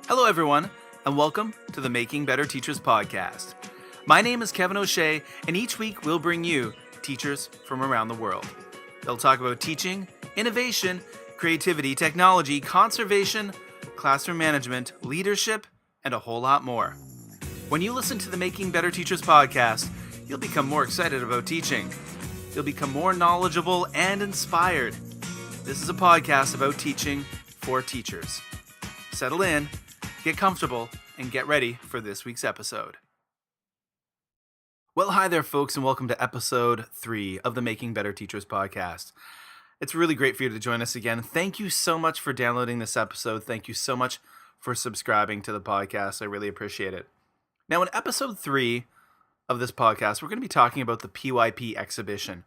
Hello, everyone, and welcome to the Making Better Teachers podcast. My name is Kevin O'Shea, and each week we'll bring you teachers from around the world. They'll talk about teaching, innovation, creativity, technology, conservation, classroom management, leadership, and a whole lot more. When you listen to the Making Better Teachers podcast, you'll become more excited about teaching. You'll become more knowledgeable and inspired. This is a podcast about teaching for teachers. Settle in, get comfortable, and get ready for this week's episode. Well, hi there, folks, and welcome to episode 3 of the Making Better Teachers podcast. It's really great for you to join us again. Thank you so much for downloading this episode. Thank you so much for subscribing to the podcast. I really appreciate it. Now, in episode 3 of this podcast, we're going to be talking about the PYP Exhibition.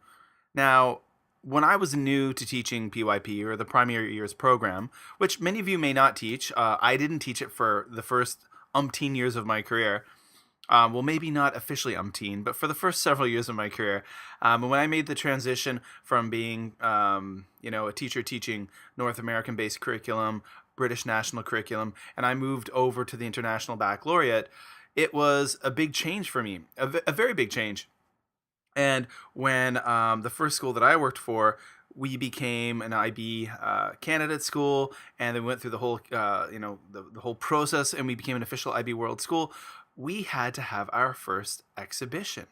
Now, when I was new to teaching PYP, or the primary years program, which many of you may not teach, I didn't teach it for the first umpteen years of my career. Well, maybe not officially umpteen, but for the first several years of my career. When I made the transition from being, a teacher teaching North American-based curriculum, British national curriculum, and I moved over to the International Baccalaureate, it was a big change for me, a very big change. And when the first school that I worked for, we became an IB candidate school, and then went through the whole, the whole process, and we became an official IB World School. We had to have our first exhibition.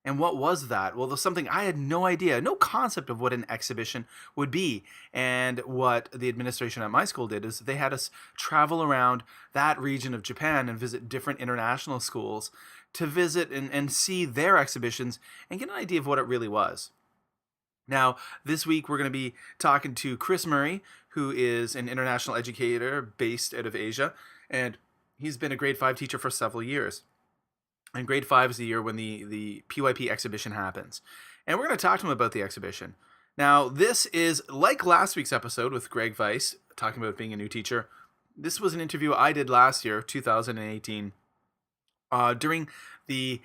And what was that? Well, there's something I had no idea, no concept of what an exhibition would be. And what the administration at my school did is they had us travel around that region of Japan and visit different international schools to visit and see their exhibitions and get an idea of what it really was. Now, this week we're going to be talking to Chris Murray, who is an international educator based out of Asia, and he's been a grade 5 teacher for several years. And grade 5 is the year when the PYP exhibition happens. And we're going to talk to him about the exhibition. Now, this is like last week's episode with Greg Weiss, talking about being a new teacher. This was an interview I did last year, 2018, during the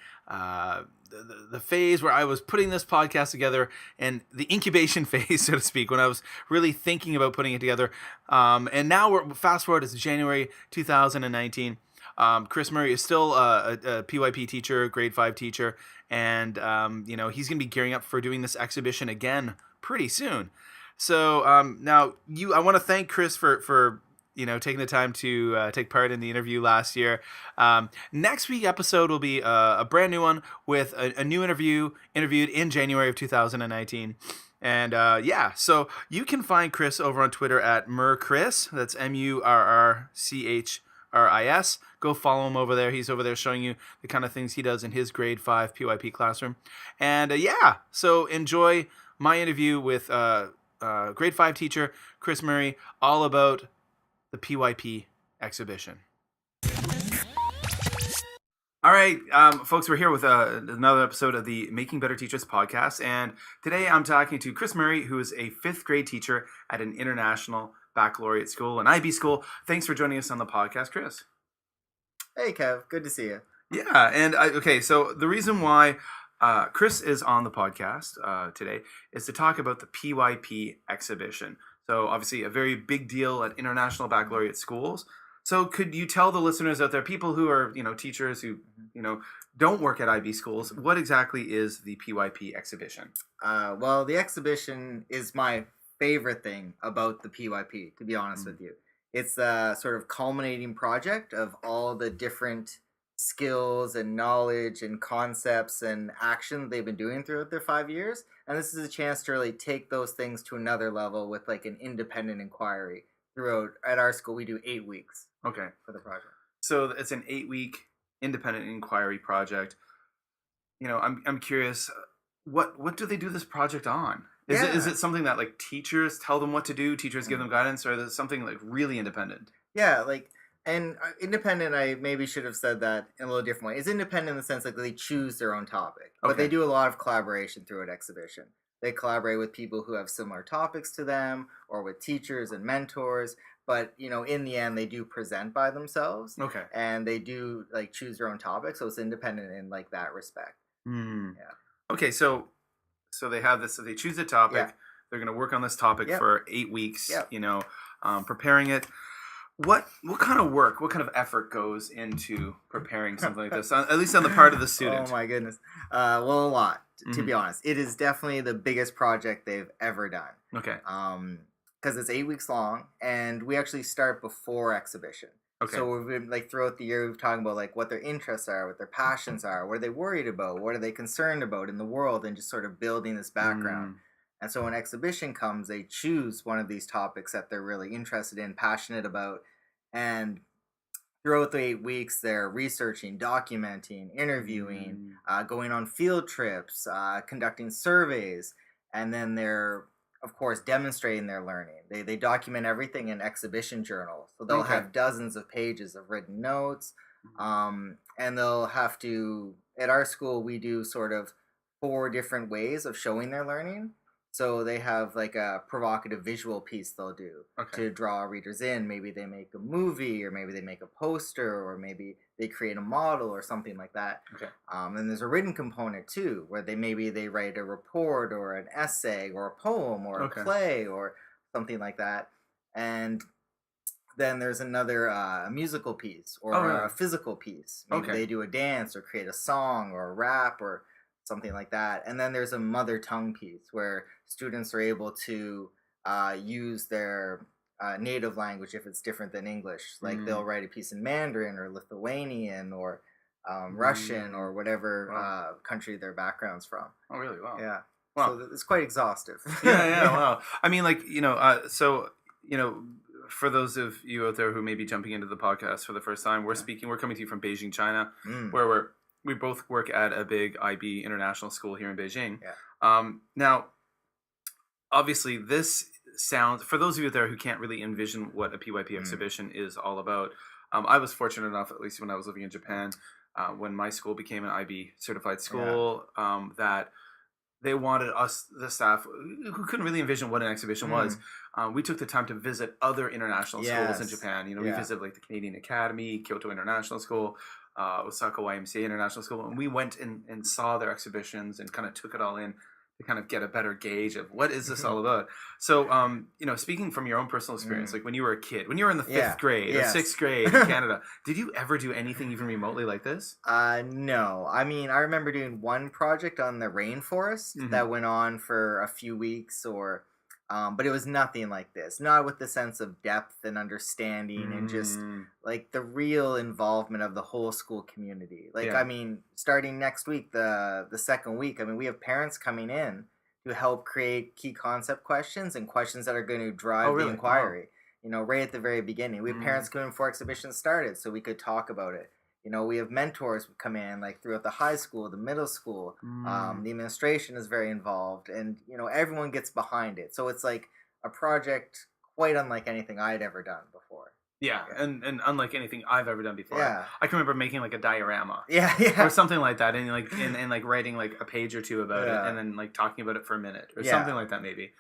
phase where I was putting this podcast together, and the incubation phase, so to speak, when I was really thinking about putting it together. And now we're fast forward, it's January 2019. Chris Murray is still a PYP teacher, grade 5 teacher, and he's going to be gearing up for doing this exhibition again pretty soon. So now I want to thank Chris for taking the time to take part in the interview last year. Next week's episode will be a brand new one with a new interviewed in January of 2019. And so you can find Chris over on Twitter at MurChris. That's MurChris. Go follow him over there. He's over there showing you the kind of things he does in his grade 5 PYP classroom. And so enjoy my interview with grade 5 teacher Chris Murray, all about the PYP exhibition. All right, folks, we're here with another episode of the Making Better Teachers podcast, and today I'm talking to Chris Murray, who is a 5th grade teacher at an international baccalaureate school, an IB school. Thanks for joining us on the podcast, Chris. Hey, Kev. Good to see you. Yeah, and so the reason why Chris is on the podcast today is to talk about the PYP exhibition. So obviously a very big deal at international baccalaureate schools. So could you tell the listeners out there, people who are, teachers who, don't work at IB schools, what exactly is the PYP exhibition? Well, the exhibition is my favorite thing about the PYP, to be honest with you. It's the sort of culminating project of all the different skills and knowledge and concepts and action they've been doing throughout their 5 years. And this is a chance to really take those things to another level with like an independent inquiry throughout. At our school, we do 8 weeks. Okay. For the project. So it's an 8-week independent inquiry project. I'm curious, what do they do this project on? Is it something that like teachers tell them what to do, teachers give them guidance, or is it something like really independent? Yeah, and independent, I maybe should have said that in a little different way. It's independent in the sense like they choose their own topic, but they do a lot of collaboration through an exhibition. They collaborate with people who have similar topics to them, or with teachers and mentors. But in the end, they do present by themselves. Okay. And they do like choose their own topic, so it's independent in like that respect. Yeah. Okay, so they have this. So they choose a topic. Yeah. They're going to work on this topic for 8 weeks. Yeah. Preparing it. What kind of work, what kind of effort goes into preparing something like this? At least on the part of the Oh student. my goodness. Well, a lot, to Hmm. be honest. It is definitely the biggest project they've ever done. Okay. Because it's 8 weeks long, and we actually start before exhibition. Okay. So we've been like throughout the year, we've talking about like what their interests are, what their passions are, what are they worried about, what are they concerned about in the world, and just sort of building this background. Mm, And so when exhibition comes, they choose one of these topics that they're really interested in, passionate about, and throughout the 8 weeks, they're researching, documenting, interviewing, mm. going on field trips, conducting surveys, and then they're, of course, demonstrating their learning. They document everything in exhibition journals. So they'll Okay. have dozens of pages of written notes, and they'll have to, at our school, we do sort of 4 different ways of showing their learning. So they have like a provocative visual piece they'll do Okay. to draw readers in. Maybe they make a movie, or maybe they make a poster, or maybe they create a model or something like that. Okay. And there's a written component too, where they write a report or an essay or a poem or a Okay. play or something like that. And then there's another musical piece or Oh, really? a physical piece. Maybe Okay. they do a dance or create a song or a rap or something like that. And then there's a mother tongue piece where students are able to use their native language if it's different than English. Like they'll Mm, write a piece in Mandarin or Lithuanian or Russian mm. or whatever Wow. country their background's from. Oh, really? Wow. Yeah. Wow. So it's quite exhaustive. Yeah, yeah, wow. I mean, like, so, for those of you out there who may be jumping into the podcast for the first time, we're coming to you from Beijing, China, Mm, where we both work at a big IB international school here in Beijing. yeah. Now, obviously, this sounds, for those of you out there who can't really envision what a PYP Mm, exhibition is all about, I was fortunate enough, at least when I was living in Japan, when my school became an IB certified school, that they wanted us, the staff, who couldn't really envision what an exhibition was. mm, We took the time to visit other international schools in yes. Japan. We Yeah. visited like the Canadian Academy, Kyoto International School, Osaka YMCA International School, and we went and saw their exhibitions and kind of took it all in to kind of get a better gauge of what is this all about. So, speaking from your own personal experience, Mm. like when you were a kid, when you were in the Yeah. fifth grade or Yes. sixth grade in Canada, did you ever do anything even remotely like this? No. I mean, I remember doing one project on the rainforest Mm-hmm. that went on for a few weeks, but it was nothing like this. Not with the sense of depth and understanding and just Mm, like the real involvement of the whole school community. Like, yeah. I mean, starting next week, the second week, I mean, we have parents coming in to help create key concept questions and questions that are going to Oh, drive the really? Wow. inquiry. Right at the very beginning. We have Mm, parents coming before exhibition started so we could talk about it. We have mentors come in like throughout the high school, the middle school. mm. The administration is very involved, and everyone gets behind it. So it's like a project quite unlike anything I'd ever done before. Yeah, Yeah. and unlike anything I've ever done before, Yeah. I can remember making like a diorama Yeah. or Yeah. something like that, and like writing like a page or two about it, Yeah. and then like talking about it for a minute or Yeah. something like that maybe.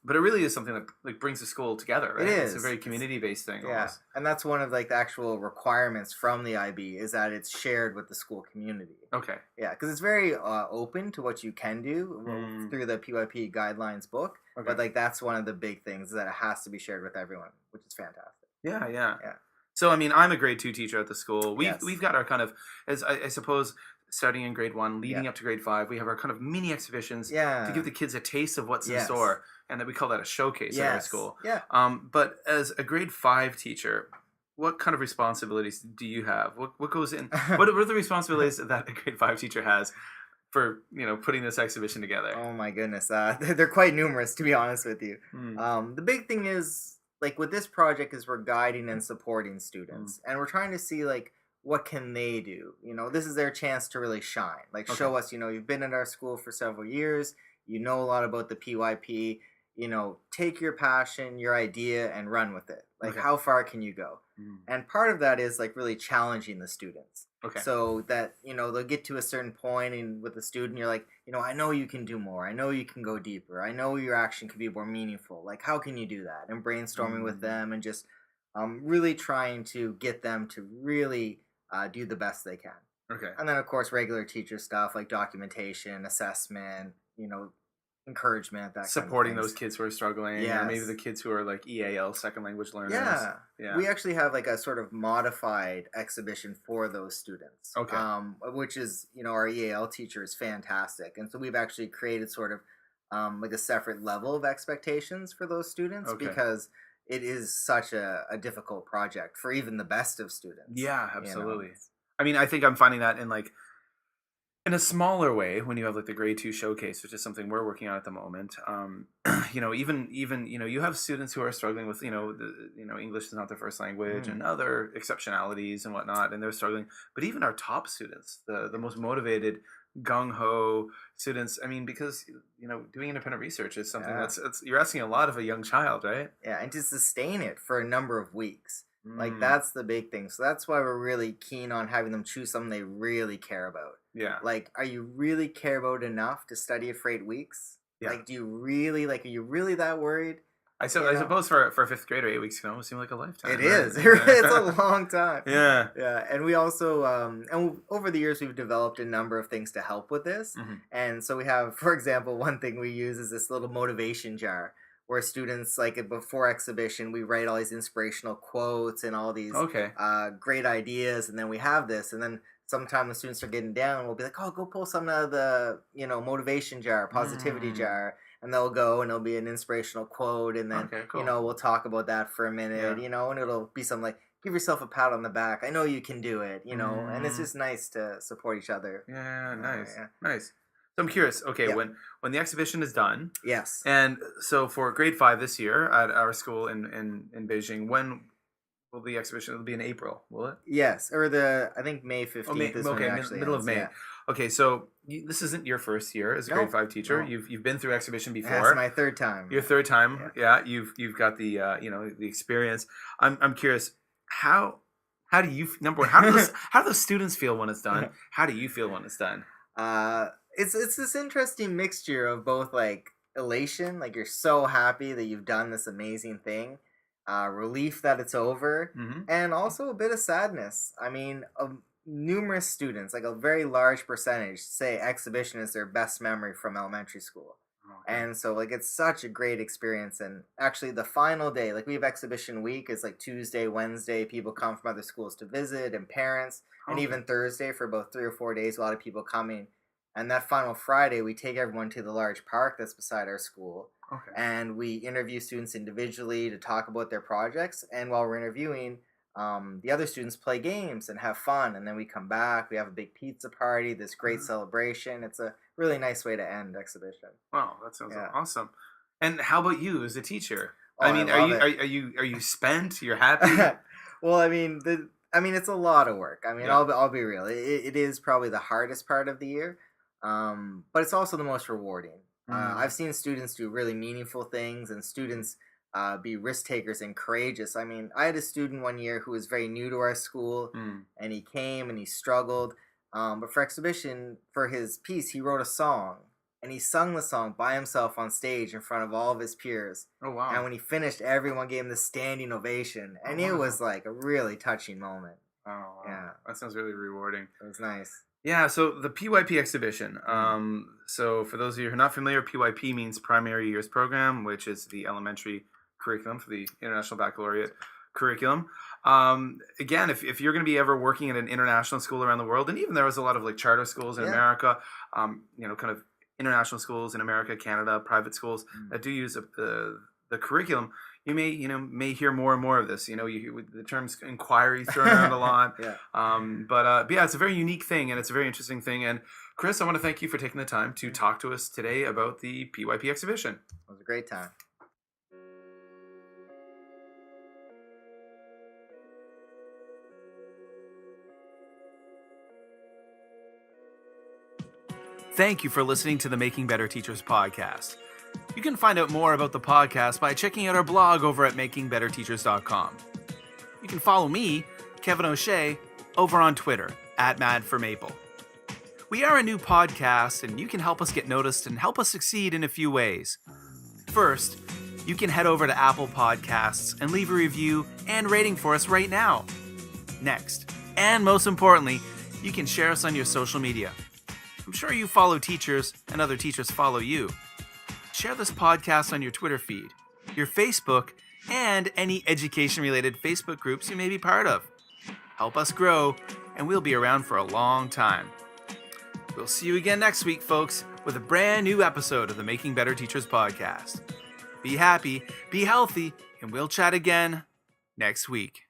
But it really is something that like brings the school together, right? It It's a is. very community based thing. Yeah, Almost. and that's one of like the actual requirements from the IB is that it's shared with the school community. Okay. Yeah, because it's very open to what you can do Mm, through the PYP guidelines book. okay. But like that's one of the big things is that it has to be shared with everyone, which is fantastic. Yeah, yeah. Yeah. So I mean, I'm a grade 2 teacher at the school. We've Yes. we've got our kind of, as I suppose, starting in grade 1, leading Yeah. up to grade 5, we have our kind of mini exhibitions to Yeah. give the kids a taste of what's in Yes. store, and that we call that a showcase at our Yes. school. Yeah. But as a grade 5 teacher, what kind of responsibilities do you have? What goes in? What are the responsibilities that a grade 5 teacher has for putting this exhibition together? Oh my goodness, they're quite numerous to be honest with you. Mm, The big thing is like with this project is we're guiding and supporting mm, students, and we're trying to see like what can they do. This is their chance to really shine. Like okay. show us. You've been at our school for several years. You know a lot about the PYP. Take your passion, your idea, and run with it. Like Okay. how far can you go? Mm, And part of that is like really challenging the students. okay. So that they'll get to a certain point, and with the student you're like, I know you can do more, I know you can go deeper, I know your action can be more meaningful, like how can you do that, and brainstorming with Mm, them and just really trying to get them to really do the best they can. okay. And then of course regular teacher stuff like documentation, assessment, encouragement at that supporting kind of those things. kids who are struggling, or maybe the kids who are like EAL, second language learners. Yeah. We actually have like a sort of modified exhibition for those students. Okay. Which is, our EAL teacher is fantastic. And so we've actually created sort of like a separate level of expectations for those students because it is such a difficult project for even the best of students. Yeah, absolutely. I mean, I think I'm finding that in a smaller way when you have like the grade 2 showcase, which is something we're working on at the moment. Even you have students who are struggling with English is not their first language and other exceptionalities and whatnot, and they're struggling. But even our top students, the most motivated, gung ho students. I mean, because doing independent research is something you're asking a lot of a young child, right? Yeah, and to sustain it for a number of weeks. Like that's the big thing. So that's why we're really keen on having them choose something they really care about. Yeah. Like, are you really care about it enough to study it for 8 weeks? Yeah. Like, are you really that worried? I suppose for a fifth grader, 8 weeks can almost seem like a lifetime. It is. It's a long time. Yeah. Yeah. And we also, and over the years, we've developed a number of things to help with this. And so we have, for example, one thing we use is this little motivation jar where students, like before exhibition, we write all these inspirational quotes and all these great ideas. And then we have this. And then sometime the students are getting down, we'll be like, oh, go pull something out of the, motivation jar, positivity jar. And they'll go and it'll be an inspirational quote. And then, we'll talk about that for a minute, and it'll be something like, give yourself a pat on the back. I know you can do it, and it's just nice to support each other. Yeah, nice. Nice. So I'm curious, when the exhibition is done. Yes. And so for grade 5 this year at our school in Beijing, when will the exhibition? It'll be in April, will it? Yes, or I think May 15th is when it actually middle ends, of May. Yeah. Okay, so this isn't your first year as a grade 5 teacher. No. You've been through exhibition before. That's my third time. Your third time, yeah. You've got the the experience. I'm curious, how do you how do those students feel when it's done? How do you feel when it's done? It's this interesting mixture of both like elation, like you're so happy that you've done this amazing thing, relief that it's over, and also a bit of sadness. I mean, numerous students, like a very large percentage, say exhibition is their best memory from elementary school. And so like it's such a great experience. And actually the final day, like we have exhibition week, is like Tuesday, Wednesday, people come from other schools to visit, and parents, and even Thursday for about 3 or 4 days, a lot of people coming. And that final Friday, we take everyone to the large park that's beside our school. And we interview students individually to talk about their projects. And while we're interviewing, the other students play games and have fun. And then we come back, we have a big pizza party, this great celebration. It's a really nice way to end exhibition. Wow, that sounds awesome. And how about you as a teacher? Oh, I mean, are you spent? You're happy? Well, I mean, it's a lot of work. I mean, I'll be real. It is probably the hardest part of the year. But it's also the most rewarding. I've seen students do really meaningful things, and students be risk takers and courageous. I mean, I had a student one year who was very new to our school, and he came and he struggled. But for exhibition, for his piece, he wrote a song, and he sung the song by himself on stage in front of all of his peers. Oh, wow. And when he finished, everyone gave him the standing ovation, and it was like a really touching moment. Oh, wow. Yeah. That sounds really rewarding. It was nice. Yeah, so the PYP exhibition. So for those of you who are not familiar, PYP means Primary Years Program, which is the elementary curriculum for the International Baccalaureate curriculum. Again, if you're going to be ever working at an international school around the world, and even there was a lot of like charter schools in America, kind of international schools in America, Canada, private schools that do use the curriculum, you may hear more and more of this. The terms inquiry thrown around a lot. But yeah, it's a very unique thing, and it's a very interesting thing. And Chris, I want to thank you for taking the time to talk to us today about the PYP exhibition. It was a great time. Thank you for listening to the Making Better Teachers podcast. You can find out more about the podcast by checking out our blog over at makingbetterteachers.com. You can follow me, Kevin O'Shea, over on Twitter at MadForMaple. We are a new podcast, and you can help us get noticed and help us succeed in a few ways. First, you can head over to Apple Podcasts and leave a review and rating for us right now. Next, and most importantly, you can share us on your social media. I'm sure you follow teachers, and other teachers follow you. Share this podcast on your Twitter feed, your Facebook, and any education-related Facebook groups you may be part of. Help us grow, and we'll be around for a long time. We'll see you again next week, folks, with a brand new episode of the Making Better Teachers podcast. Be happy, be healthy, and we'll chat again next week.